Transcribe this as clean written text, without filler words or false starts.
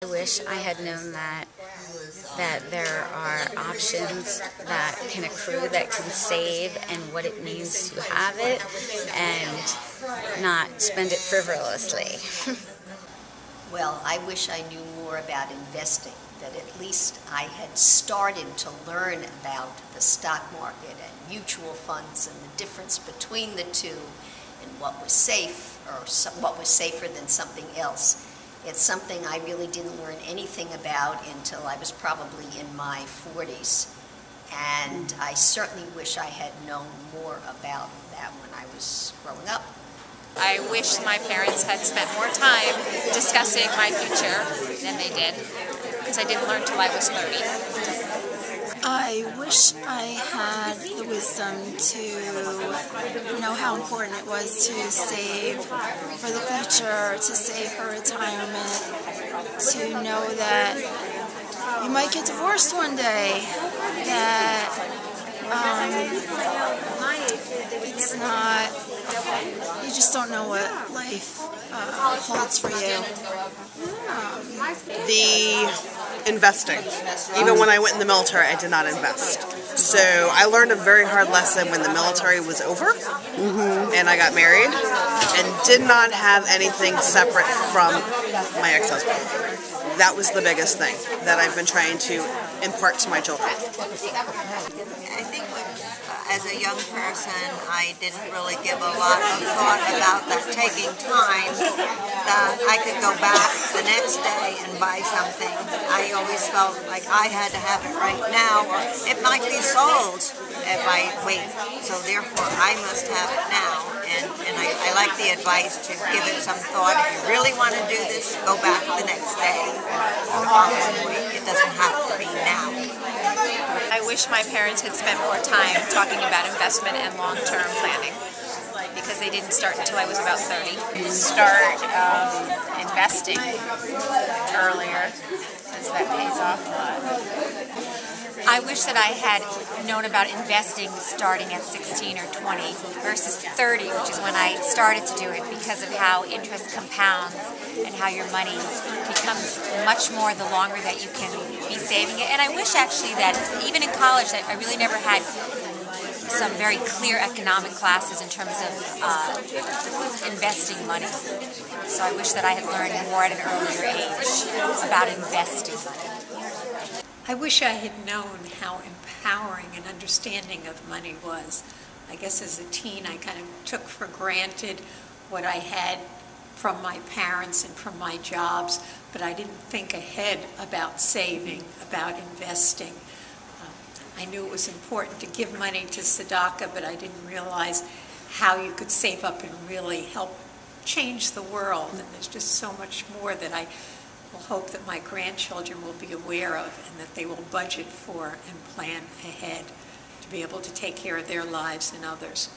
I wish I had known that there are options that can accrue, that can save, and what it means to have it and not spend it frivolously. Well, I wish I knew more about investing, that at least I had started to learn about the stock market and mutual funds and the difference between the two and what was safe or what was safer than something else. It's something I really didn't learn anything about until I was probably in my 40s. And I certainly wish I had known more about that when I was growing up. I wish my parents had spent more time discussing my future than they did, because I didn't learn till I was 30. I wish I had the wisdom to know how important it was to save for the future, to save for retirement, to know that you might get divorced one day, that it's not, you just don't know what life holds for you. The investing. Even when I went in the military, I did not invest. So I learned a very hard lesson when the military was over, and I got married, and did not have anything separate from my ex-husband. That was the biggest thing that I've been trying to impart to my children. I think as a young person, I didn't really give a lot of thought about that, taking time that I could go back the next day and buy something. I always felt like I had to have it right now, or it might be sold if I wait. So therefore, I must have it now. And I like the advice to give it some thought. If you really want to do this, go back the next day or following week. It doesn't have to be now. I wish my parents had spent more time talking about investment and long-term planning, because they didn't start until I was about 30. Start investing earlier, because that pays off a lot. I wish that I had known about investing starting at 16 or 20 versus 30, which is when I started to do it, because of how interest compounds and how your money becomes much more the longer that you can be saving it. And I wish actually that even in college that I really never had some very clear economic classes in terms of investing money. So I wish that I had learned more at an earlier age about investing money. I wish I had known how empowering an understanding of money was. I guess as a teen I kind of took for granted what I had from my parents and from my jobs, but I didn't think ahead about saving, about investing. I knew it was important to give money to tzedakah, but I didn't realize how you could save up and really help change the world. And there's just so much more that I will hope that my grandchildren will be aware of, and that they will budget for and plan ahead to be able to take care of their lives and others.